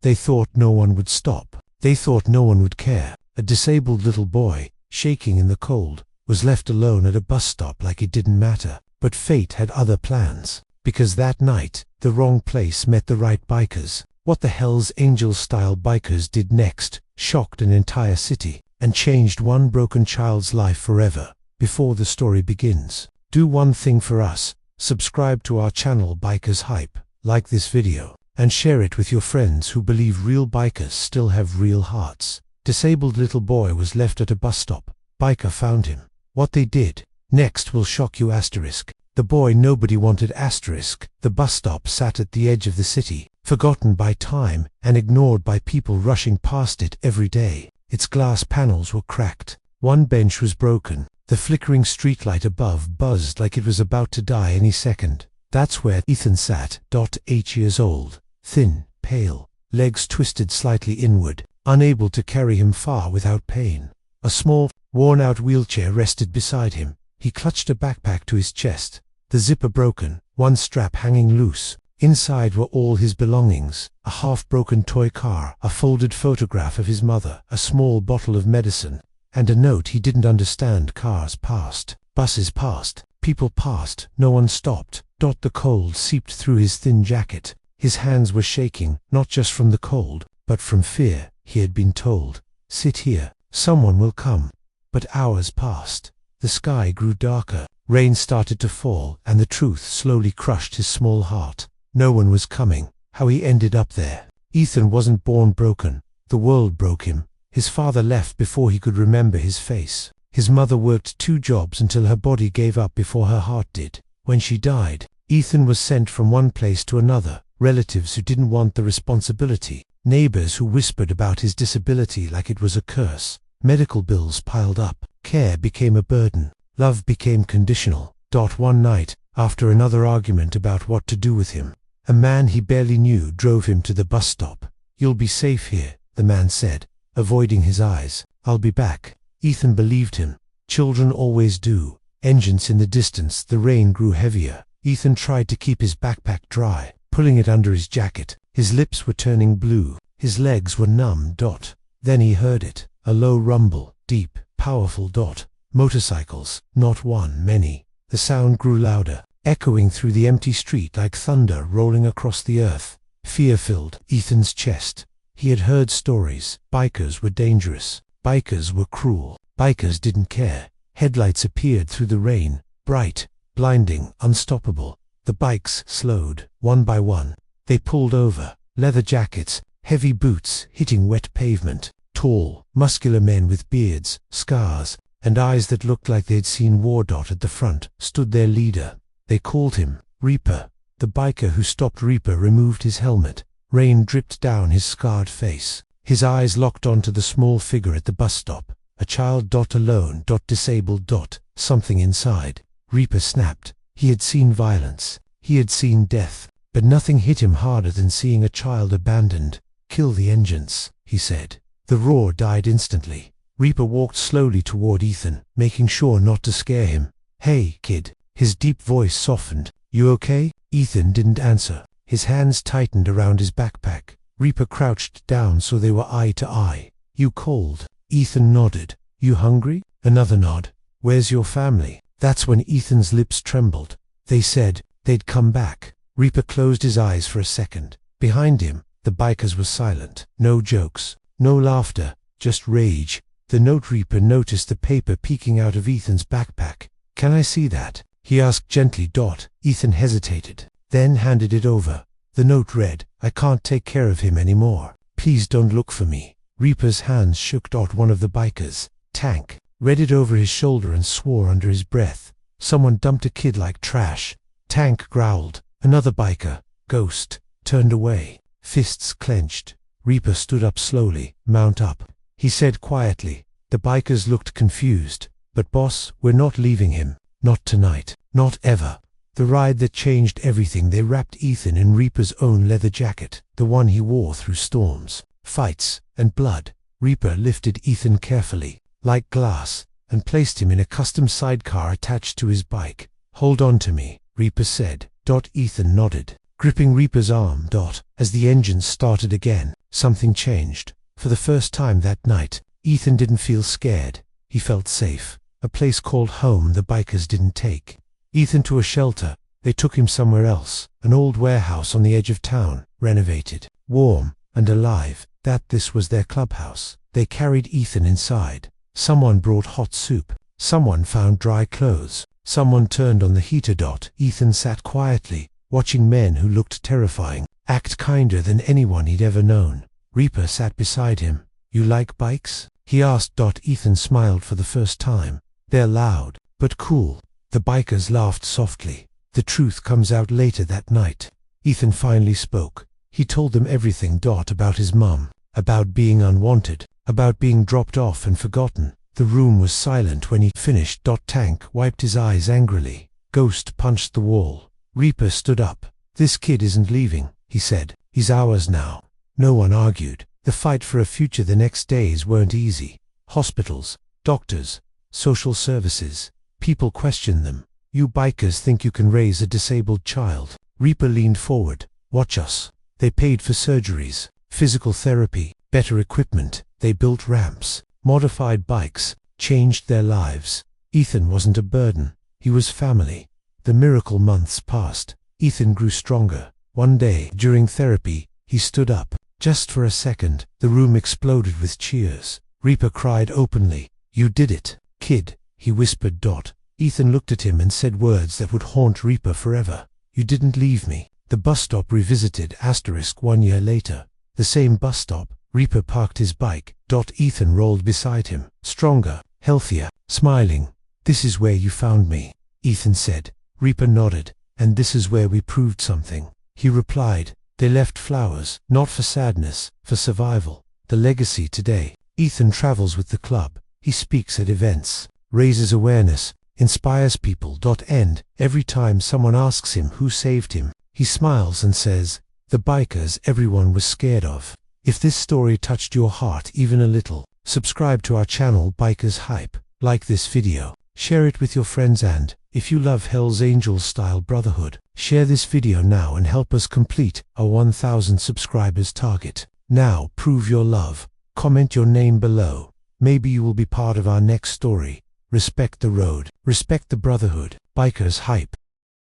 They thought no one would stop. They thought no one would care. A disabled little boy, shaking in the cold, was left alone at a bus stop like it didn't matter. But fate had other plans. Because that night, the wrong place met the right bikers. What the Hells Angels-style bikers did next shocked an entire city and changed one broken child's life forever. Before the story begins, do one thing for us: subscribe to our channel Bikershype, like this video, and share it with your friends who believe real bikers still have real hearts. Disabled little boy was left at a bus stop. Biker found him. What they did next will shock you. The boy nobody wanted. The bus stop sat at the edge of the city, forgotten by time and ignored by people rushing past it every day. Its glass panels were cracked. One bench was broken. The flickering streetlight above buzzed like it was about to die any second. That's where Ethan sat. 8 years old, thin, pale, legs twisted slightly inward, unable to carry him far without pain. A small, worn-out wheelchair rested beside him. He clutched a backpack to his chest, the zipper broken, one strap hanging loose. Inside were all his belongings: a half-broken toy car, a folded photograph of his mother, a small bottle of medicine, and a note he didn't understand. Cars passed, buses passed, people passed, no one stopped. The cold seeped through his thin jacket. His hands were shaking, not just from the cold, but from fear. He had been told, "Sit here, someone will come." But hours passed. The sky grew darker, rain started to fall, and the truth slowly crushed his small heart. No one was coming. How he ended up there. Ethan wasn't born broken. The world broke him. His father left before he could remember his face. His mother worked 2 jobs until her body gave up before her heart did. When she died, Ethan was sent from one place to another. Relatives who didn't want the responsibility. Neighbors who whispered about his disability like it was a curse. Medical bills piled up. Care became a burden. Love became conditional. One night, after another argument about what to do with him, a man he barely knew drove him to the bus stop. "You'll be safe here," the man said, avoiding his eyes. "I'll be back." Ethan believed him. Children always do. Engines in the distance, the rain grew heavier. Ethan tried to keep his backpack dry, pulling it under his jacket. His lips were turning blue. His legs were numb. Then he heard it. A low rumble, deep, powerful. Motorcycles, not one, many. The sound grew louder, echoing through the empty street like thunder rolling across the earth. Fear filled Ethan's chest. He had heard stories. Bikers were dangerous. Bikers were cruel. Bikers didn't care. Headlights appeared through the rain, bright, blinding, unstoppable. The bikes slowed, one by one. They pulled over. Leather jackets, heavy boots hitting wet pavement. Tall, muscular men with beards, scars, and eyes that looked like they'd seen war. At the front stood their leader. They called him Reaper. The biker who stopped Reaper removed his helmet. Rain dripped down his scarred face. His eyes locked onto the small figure at the bus stop. A child. Alone. Disabled. Something inside. Reaper snapped. He had seen violence. He had seen death. But nothing hit him harder than seeing a child abandoned. "Kill the engines," he said. The roar died instantly. Reaper walked slowly toward Ethan, making sure not to scare him. "Hey, kid." His deep voice softened. "You okay?" Ethan didn't answer. His hands tightened around his backpack. Reaper crouched down so they were eye to eye. "You cold?" Ethan nodded. "You hungry?" Another nod. "Where's your family?" That's when Ethan's lips trembled. They said they'd come back. Reaper closed his eyes for a second. Behind him, the bikers were silent. No jokes, no laughter, just rage. The note. Reaper noticed the paper peeking out of Ethan's backpack. "Can I see that?" he asked gently. Ethan hesitated, then handed it over. The note read, "I can't take care of him anymore. Please don't look for me." Reaper's hands shook. One of the bikers, Tank, read it over his shoulder and swore under his breath. "Someone dumped a kid like trash." Tank growled. Another biker, Ghost, turned away, fists clenched. Reaper stood up slowly. "Mount up," he said quietly. The bikers looked confused. "But boss, we're not leaving him. Not tonight. Not ever." The ride that changed everything. They wrapped Ethan in Reaper's own leather jacket, the one he wore through storms, fights, and blood. Reaper lifted Ethan carefully, like glass, and placed him in a custom sidecar attached to his bike. "Hold on to me," Reaper said. Ethan nodded, gripping Reaper's arm. As the engines started again, something changed. For the first time that night, Ethan didn't feel scared. He felt safe. A place called home the bikers didn't take Ethan to a shelter. They took him somewhere else, an old warehouse on the edge of town, renovated, warm, and alive. This was their clubhouse. They carried Ethan inside. Someone brought hot soup. Someone found dry clothes. Someone turned on the heater. Ethan sat quietly, watching men who looked terrifying act kinder than anyone he'd ever known. Reaper sat beside him. "You like bikes?" he asked. Ethan smiled for the first time. "They're loud, but cool." The bikers laughed softly. The truth comes out later that night. Ethan finally spoke. He told them everything. About his mum, about being unwanted, about being dropped off and forgotten. The room was silent when he finished. Tank wiped his eyes angrily. Ghost punched the wall. Reaper stood up. "This kid isn't leaving," he said. "He's ours now." No one argued. The fight for a future the next days weren't easy. Hospitals, doctors, social services. People questioned them. "You bikers think you can raise a disabled child?" Reaper leaned forward. "Watch us." They paid for surgeries, physical therapy, better equipment. They built ramps, modified bikes, changed their lives. Ethan wasn't a burden. He was family. The miracle months passed. Ethan grew stronger. One day, during therapy, he stood up. Just for a second, the room exploded with cheers. Reaper cried openly. "You did it, kid," he whispered. Ethan looked at him and said words that would haunt Reaper forever. "You didn't leave me." The bus stop revisited. 1 year later. The same bus stop. Reaper parked his bike. Ethan rolled beside him. Stronger, healthier, smiling. "This is where you found me," Ethan said. Reaper nodded. "And this is where we proved something," he replied. They left flowers, not for sadness, for survival. The legacy today. Ethan travels with the club. He speaks at events, raises awareness, inspires people. Every time someone asks him who saved him, he smiles and says, "The bikers everyone was scared of." If this story touched your heart even a little, subscribe to our channel Bikershype, like this video, share it with your friends, and, if you love Hell's Angels style brotherhood, share this video now and help us complete our 1,000 subscribers target. Now prove your love. Comment your name below. Maybe you will be part of our next story. Respect the road. Respect the brotherhood. Bikershype.